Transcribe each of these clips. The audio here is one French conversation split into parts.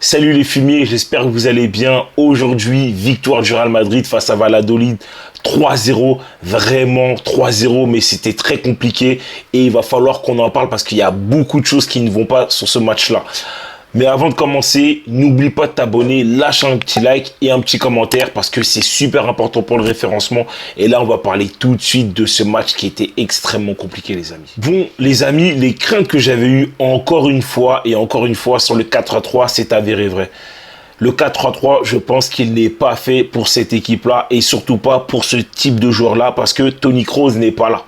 Salut les fumiers, j'espère que vous allez bien. Aujourd'hui, victoire du Real Madrid face à Valladolid, 3-0, vraiment 3-0, mais c'était très compliqué et il va falloir qu'on en parle parce qu'il y a beaucoup de choses qui ne vont pas sur ce match-là. Mais avant de commencer, n'oublie pas de t'abonner, lâche un petit like et un petit commentaire parce que c'est super important pour le référencement. Et là, on va parler tout de suite de ce match qui était extrêmement compliqué, les amis. Bon, les amis, les craintes que j'avais eues encore une fois sur le 4-3, c'est avéré vrai. Le 4-3-3, je pense qu'il n'est pas fait pour cette équipe-là et surtout pas pour ce type de joueur-là parce que Toni Kroos n'est pas là.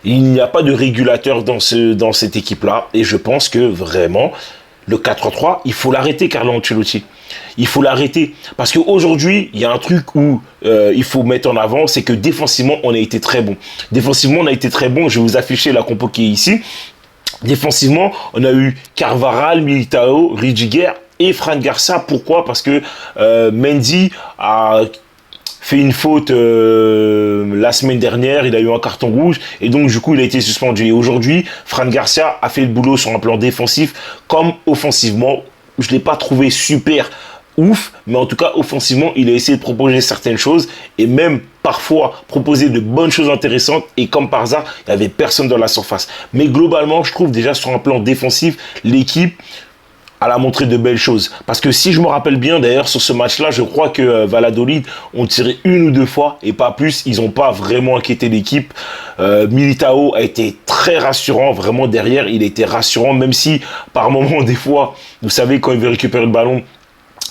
Il n'y a pas de régulateur dans cette équipe-là et je pense que vraiment, le 4-3, il faut l'arrêter, Carlo Ancelotti. Il faut l'arrêter. Parce qu'aujourd'hui, il y a un truc où il faut mettre en avant, c'est que défensivement, on a été très bon. Défensivement, on a été très bon. Je vais vous afficher la compo qui est ici. Défensivement, on a eu Carvajal, Militao, Rudiger et Fran Garcia. Pourquoi? Parce que Mendy a fait une faute la semaine dernière, il a eu un carton rouge et donc du coup il a été suspendu. Et aujourd'hui, Fran Garcia a fait le boulot sur un plan défensif comme offensivement. Je ne l'ai pas trouvé super ouf, mais en tout cas offensivement, il a essayé de proposer certaines choses et même parfois proposer de bonnes choses intéressantes et comme par hasard, il n'y avait personne dans la surface. Mais globalement, je trouve déjà sur un plan défensif, l'équipe elle a montré de belles choses. Parce que si je me rappelle bien, d'ailleurs, sur ce match-là, je crois que Valladolid ont tiré une ou deux fois et pas plus. Ils n'ont pas vraiment inquiété l'équipe. Militao a été très rassurant, vraiment derrière. Il était rassurant, même si par moments, des fois, vous savez, quand il veut récupérer le ballon,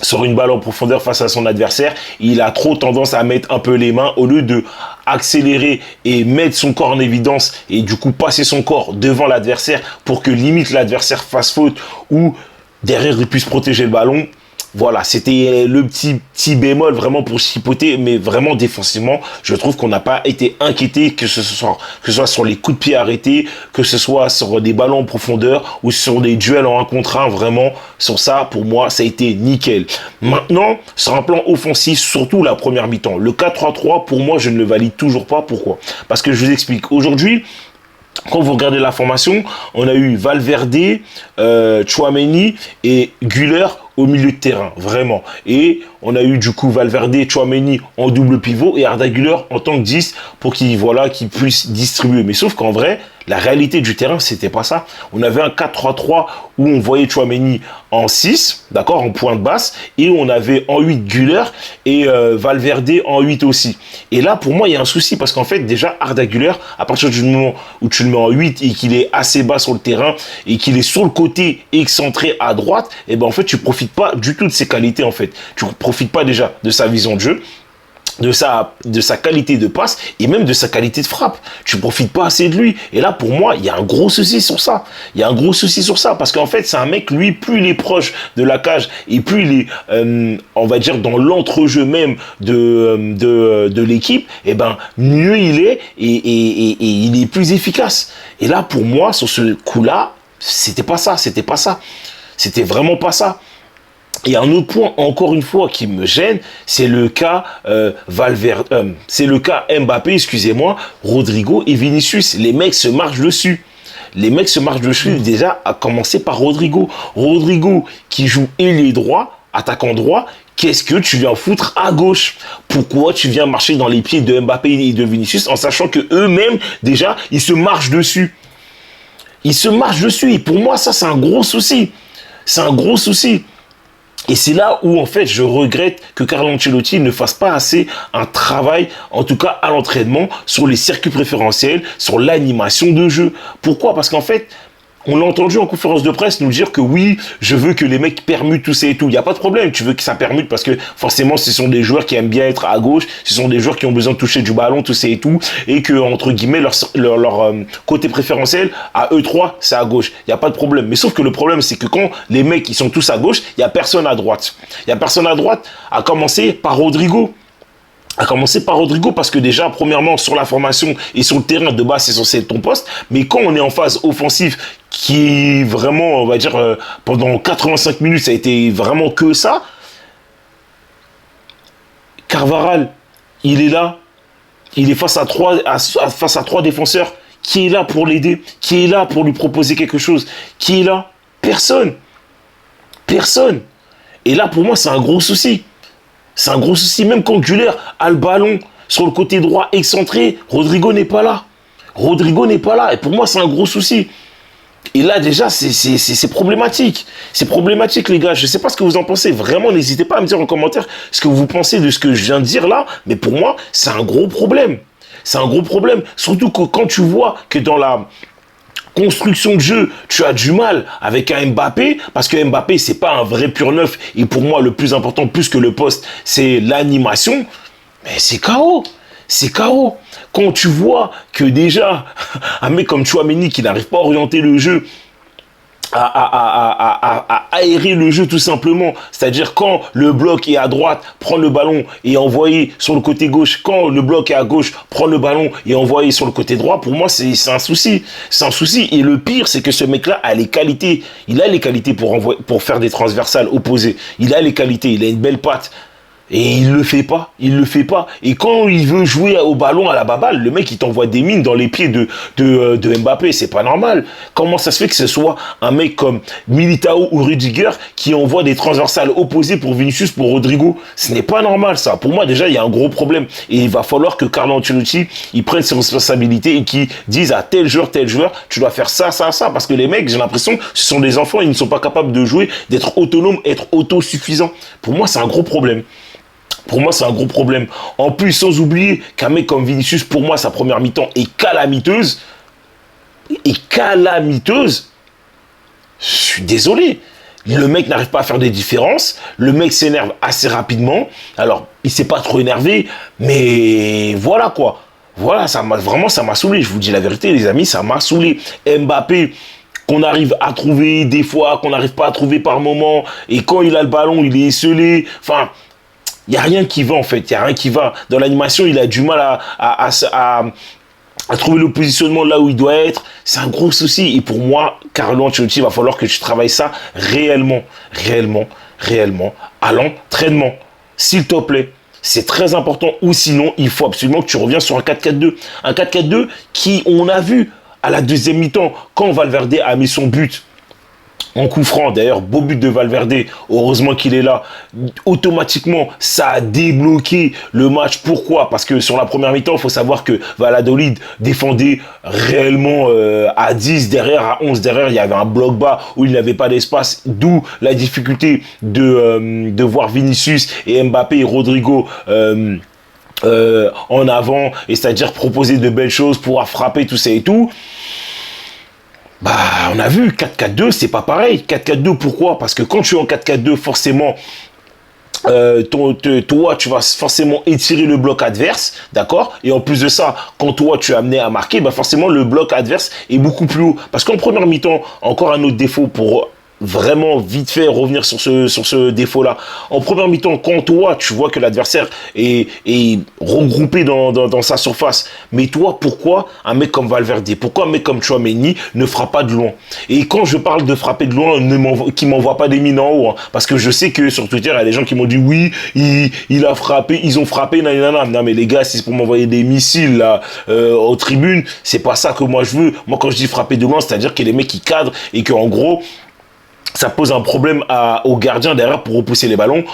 sur une balle en profondeur face à son adversaire, il a trop tendance à mettre un peu les mains au lieu de accélérer et mettre son corps en évidence et du coup passer son corps devant l'adversaire pour que limite l'adversaire fasse faute ou derrière, il puisse protéger le ballon. Voilà, c'était le petit bémol vraiment pour chipoter, mais vraiment défensivement, je trouve qu'on n'a pas été inquiété, que ce soit sur les coups de pied arrêtés, que ce soit sur des ballons en profondeur ou sur des duels en 1 contre 1, vraiment, sur ça, pour moi, ça a été nickel. Maintenant, sur un plan offensif, surtout la première mi-temps, le 4-3-3, pour moi, je ne le valide toujours pas. Pourquoi? Parce que je vous explique. Aujourd'hui, quand vous regardez la formation, on a eu Valverde, Tchouaméni et Güler au milieu de terrain, vraiment. Et on a eu du coup Valverde, Tchouaméni en double pivot et Arda Güler en tant que 10 pour qu'il puisse distribuer. Mais sauf qu'en vrai, la réalité du terrain, c'était pas ça. On avait un 4-3-3 où on voyait Tchouaméni en 6, d'accord, en pointe basse, et on avait en 8 Güler et Valverde en 8 aussi. Et là, pour moi, il y a un souci parce qu'en fait, déjà, Arda Güler, à partir du moment où tu le mets en 8 et qu'il est assez bas sur le terrain et qu'il est sur le côté excentré à droite, et ben en fait, tu profites pas du tout de ses qualités en fait. Tu profites pas déjà de sa vision de jeu, de sa qualité de passe et même de sa qualité de frappe. Tu profites pas assez de lui. Et là, pour moi, il y a un gros souci sur ça. Il y a un gros souci sur ça parce qu'en fait, c'est un mec, lui, plus il est proche de la cage et plus il est, on va dire, dans l'entrejeu même de l'équipe, et ben, mieux il est et il est plus efficace. Et là, pour moi, sur ce coup-là, c'était pas ça. C'était vraiment pas ça. Il y a un autre point, encore une fois, qui me gêne, c'est le cas c'est le cas Mbappé, excusez-moi, Rodrigo et Vinicius. Les mecs se marchent dessus. Déjà, à commencer par Rodrigo. Rodrigo, qui joue ailier droit, attaquant droit, qu'est-ce que tu viens foutre à gauche? Pourquoi tu viens marcher dans les pieds de Mbappé et de Vinicius en sachant que eux-mêmes, déjà, ils se marchent dessus? Et pour moi, ça, c'est un gros souci. Et c'est là où, en fait, je regrette que Carlo Ancelotti ne fasse pas assez un travail, en tout cas à l'entraînement, sur les circuits préférentiels, sur l'animation de jeu. Pourquoi? Parce qu'en fait, on l'a entendu en conférence de presse nous dire que oui, je veux que les mecs permutent tout ça et tout. Il n'y a pas de problème, tu veux que ça permute parce que forcément, ce sont des joueurs qui aiment bien être à gauche, ce sont des joueurs qui ont besoin de toucher du ballon, tout ça et tout, et que, entre guillemets, leur côté préférentiel, à eux trois, c'est à gauche. Il n'y a pas de problème. Mais sauf que le problème, c'est que quand les mecs, ils sont tous à gauche, il n'y a personne à droite. À commencer par Rodrigo. Parce que déjà, premièrement, sur la formation et sur le terrain de base, c'est censé être ton poste. Mais quand on est en phase offensive, qui vraiment, on va dire, pendant 85 minutes, ça a été vraiment que ça. Carvajal, il est là. Il est face à trois défenseurs. Qui est là pour l'aider? Qui est là pour lui proposer quelque chose? Qui est là? Personne. Et là, pour moi, c'est un gros souci. C'est un gros souci. Même quand Güler a le ballon sur le côté droit excentré, Rodrigo n'est pas là. Rodrigo n'est pas là. Et pour moi, c'est un gros souci. Et là, déjà, c'est problématique. C'est problématique, les gars. Je ne sais pas ce que vous en pensez. Vraiment, n'hésitez pas à me dire en commentaire ce que vous pensez de ce que je viens de dire là. Mais pour moi, c'est un gros problème. C'est un gros problème. Surtout que quand tu vois que dans la construction de jeu, tu as du mal avec un Mbappé, parce que Mbappé, c'est pas un vrai pur neuf. Et pour moi, le plus important, plus que le poste, c'est l'animation. Mais c'est KO. C'est KO. Quand tu vois que déjà, un mec comme Tchouaméni qui n'arrive pas à orienter le jeu, à aérer le jeu tout simplement. C'est-à-dire quand le bloc est à droite, prendre le ballon et envoyer sur le côté gauche. Quand le bloc est à gauche, prendre le ballon et envoyer sur le côté droit. Pour moi, c'est un souci. C'est un souci. Et le pire, c'est que ce mec-là a les qualités. Il a les qualités pour faire des transversales opposées. Il a les qualités. Il a une belle patte. Et il le fait pas, il le fait pas. Et quand il veut jouer au ballon à la baballe, le mec il t'envoie des mines dans les pieds de Mbappé, c'est pas normal. Comment ça se fait que ce soit un mec comme Militao ou Rudiger qui envoie des transversales opposées pour Vinicius, pour Rodrigo? Ce n'est pas normal ça. Pour moi déjà il y a un gros problème. Et il va falloir que Carlo Ancelotti il prenne ses responsabilités et qu'il dise à tel joueur, tu dois faire ça, ça, ça. Parce que les mecs, j'ai l'impression, ce sont des enfants, ils ne sont pas capables de jouer, d'être autonomes, être autosuffisants. Pour moi c'est un gros problème. Pour moi, c'est un gros problème. En plus, sans oublier qu'un mec comme Vinicius, pour moi, sa première mi-temps est calamiteuse. Et calamiteuse. Je suis désolé. Le mec n'arrive pas à faire des différences. Le mec s'énerve assez rapidement. Alors, il s'est pas trop énervé. Mais voilà quoi. Voilà, ça m'a saoulé. Je vous dis la vérité, les amis, ça m'a saoulé. Mbappé, qu'on arrive à trouver des fois, qu'on n'arrive pas à trouver par moment. Et quand il a le ballon, il est esselé. Enfin... il n'y a rien qui va en fait, il n'y a rien qui va. Dans l'animation, il a du mal à trouver le positionnement là où il doit être. C'est un gros souci. Et pour moi, Carlo Ancelotti, il va falloir que tu travailles ça réellement, à l'entraînement. S'il te plaît. C'est très important. Ou sinon, il faut absolument que tu reviens sur un 4-4-2. Un 4-4-2 qui, on a vu à la deuxième mi-temps, quand Valverde a mis son but en coup franc, d'ailleurs, beau but de Valverde, heureusement qu'il est là. Automatiquement, ça a débloqué le match. Pourquoi? Parce que sur la première mi-temps, il faut savoir que Valladolid défendait réellement à 10 derrière, à 11 derrière. Il y avait un bloc bas où il n'avait pas d'espace, d'où la difficulté de voir Vinicius et Mbappé et Rodrigo en avant, et c'est-à-dire proposer de belles choses, pouvoir frapper, tout ça et tout. Bah, on a vu, 4-4-2, c'est pas pareil. 4-4-2, pourquoi? Parce que quand tu es en 4-4-2, forcément, toi, tu vas forcément étirer le bloc adverse, d'accord? Et en plus de ça, quand toi, tu es amené à marquer, bah forcément, le bloc adverse est beaucoup plus haut. Parce qu'en première mi-temps, encore un autre défaut pour vraiment vite fait revenir sur ce défaut-là. En première mi-temps, quand toi, tu vois que l'adversaire est regroupé dans sa surface, mais toi, pourquoi un mec comme Valverde, pourquoi un mec comme Tchouaméni ne frappe pas de loin? Et quand je parle de frapper de loin, qui m'envoie pas des mines en haut, hein, parce que je sais que sur Twitter, il y a des gens qui m'ont dit oui, il a frappé, ils ont frappé, nanana. Non mais les gars, si c'est pour m'envoyer des missiles là aux tribunes, c'est pas ça que moi je veux. Moi, quand je dis frapper de loin, c'est-à-dire que les mecs qui cadrent et que en gros ça pose un problème au gardien derrière pour repousser les ballons.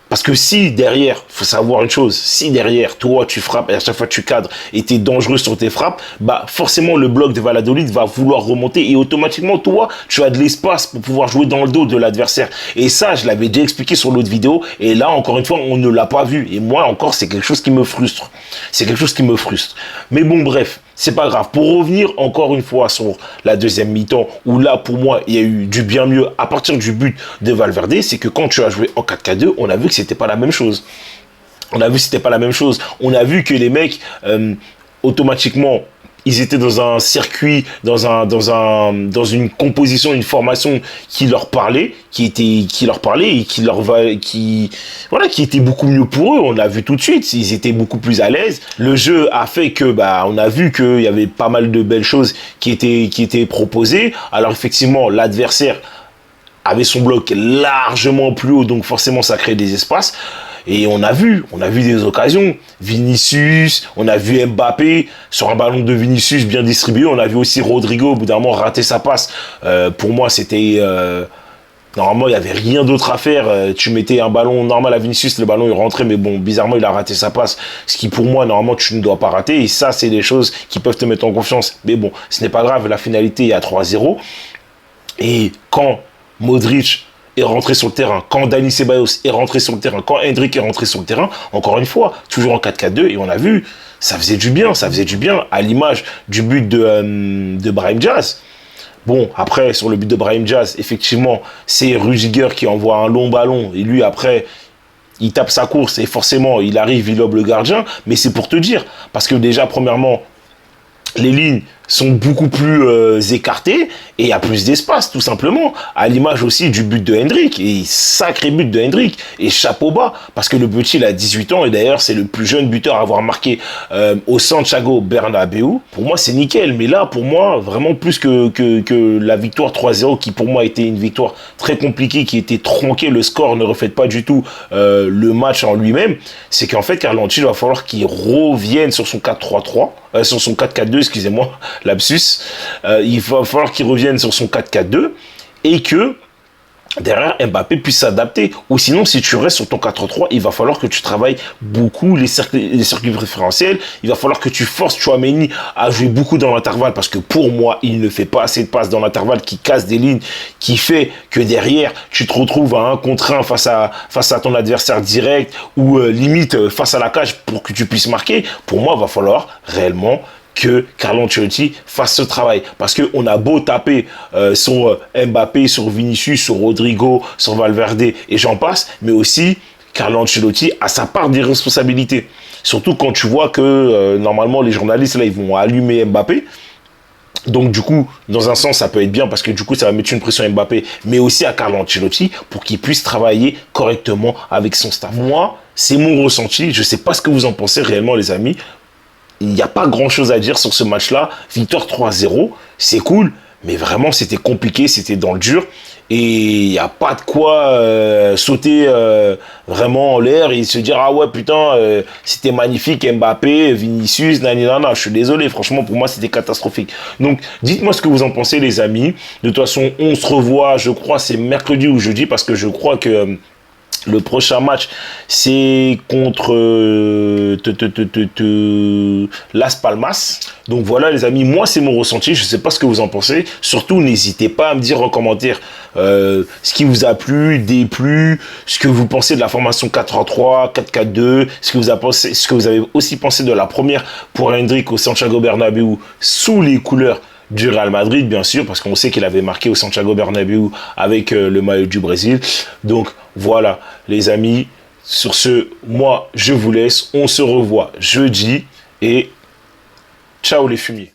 Parce que si derrière, faut savoir une chose, si derrière, toi, tu frappes et à chaque fois tu cadres et tu es dangereux sur tes frappes, bah forcément le bloc de Valladolid va vouloir remonter et automatiquement, toi, tu as de l'espace pour pouvoir jouer dans le dos de l'adversaire. Et ça, je l'avais déjà expliqué sur l'autre vidéo et là, encore une fois, on ne l'a pas vu. Et moi, encore, c'est quelque chose qui me frustre. C'est quelque chose qui me frustre. Mais bon, bref. C'est pas grave. Pour revenir encore une fois sur la deuxième mi-temps, où là, pour moi, il y a eu du bien mieux à partir du but de Valverde, c'est que quand tu as joué en 4-4-2, on a vu que c'était pas la même chose. On a vu que c'était pas la même chose. On a vu que les mecs, automatiquement, ils étaient dans un circuit, dans une composition, une formation qui leur parlait, qui était beaucoup mieux pour eux. On l'a vu tout de suite. Ils étaient beaucoup plus à l'aise. Le jeu a fait que, on a vu qu'il y avait pas mal de belles choses qui étaient proposées. Alors effectivement, l'adversaire avait son bloc largement plus haut, donc forcément ça crée des espaces. Et on a vu des occasions. Vinicius, on a vu Mbappé sur un ballon de Vinicius bien distribué. On a vu aussi Rodrigo, au bout d'un moment, rater sa passe. Pour moi, c'était Normalement, il n'y avait rien d'autre à faire. Tu mettais un ballon normal à Vinicius, le ballon il rentrait, mais bon, bizarrement, il a raté sa passe. Ce qui, pour moi, normalement, tu ne dois pas rater. Et ça, c'est des choses qui peuvent te mettre en confiance. Mais bon, ce n'est pas grave. La finalité est à 3-0. Et quand Modric est rentré sur le terrain, quand Dani Ceballos est rentré sur le terrain, quand Hendrick est rentré sur le terrain, encore une fois, toujours en 4-4-2, et on a vu, ça faisait du bien, à l'image du but de Brahim Diaz. Bon, après, sur le but de Brahim Diaz, effectivement, c'est Rudiger qui envoie un long ballon. Et lui, après, il tape sa course et forcément, il arrive, il lobe le gardien. Mais c'est pour te dire. Parce que déjà, premièrement, les lignes sont beaucoup plus écartées et il y a plus d'espace, tout simplement. À l'image aussi du but de Hendrick. Et sacré but de Hendrick. Et chapeau bas, parce que le petit, il a 18 ans et d'ailleurs, c'est le plus jeune buteur à avoir marqué au Santiago Bernabéu. Pour moi, c'est nickel. Mais là, pour moi, vraiment plus que la victoire 3-0, qui pour moi était une victoire très compliquée, qui était tronquée, le score ne reflète pas du tout le match en lui-même, c'est qu'en fait, Carlo Ancelotti, il va falloir qu'il revienne sur son 4-3-3, sur son 4-4-2, excusez-moi, lapsus. Il va falloir qu'il revienne sur son 4-4-2 et que derrière Mbappé puisse s'adapter. Ou sinon, si tu restes sur ton 4-3, il va falloir que tu travailles beaucoup les circuits préférentiels. Il va falloir que tu forces Tchouaméni à jouer beaucoup dans l'intervalle parce que pour moi, il ne fait pas assez de passes dans l'intervalle qui casse des lignes, qui fait que derrière, tu te retrouves à 1 contre 1 face à ton adversaire direct ou limite face à la cage pour que tu puisses marquer. Pour moi, il va falloir réellement que Carlo Ancelotti fasse ce travail. Parce qu'on a beau taper sur Mbappé, sur Vinicius, sur Rodrigo, sur Valverde et j'en passe, mais aussi Carlo Ancelotti a sa part des responsabilités. Surtout quand tu vois que normalement les journalistes là ils vont allumer Mbappé. Donc du coup, dans un sens, ça peut être bien parce que du coup, ça va mettre une pression à Mbappé, mais aussi à Carlo Ancelotti pour qu'il puisse travailler correctement avec son staff. Moi, c'est mon ressenti. Je ne sais pas ce que vous en pensez réellement, les amis. Il n'y a pas grand-chose à dire sur ce match-là. Victoire 3-0, c'est cool, mais vraiment, c'était compliqué, c'était dans le dur. Et il n'y a pas de quoi sauter vraiment en l'air et se dire « Ah ouais, putain, c'était magnifique, Mbappé, Vinicius, nanana. » Je suis désolé, franchement, pour moi, c'était catastrophique. Donc, dites-moi ce que vous en pensez, les amis. De toute façon, on se revoit, je crois, c'est mercredi ou jeudi, parce que je crois que le prochain match, c'est contre Las Palmas. Donc voilà, les amis, moi, c'est mon ressenti. Je ne sais pas ce que vous en pensez. Surtout, n'hésitez pas à me dire en commentaire ce qui vous a plu, déplu, ce que vous pensez de la formation 4-3, 4-4-2, ce que vous avez aussi pensé de la première pour Hendrick au Santiago Bernabéu sous les couleurs du Real Madrid, bien sûr, parce qu'on sait qu'il avait marqué au Santiago Bernabéu avec le maillot du Brésil. Donc voilà, les amis, sur ce, moi, je vous laisse. On se revoit jeudi et ciao les fumiers.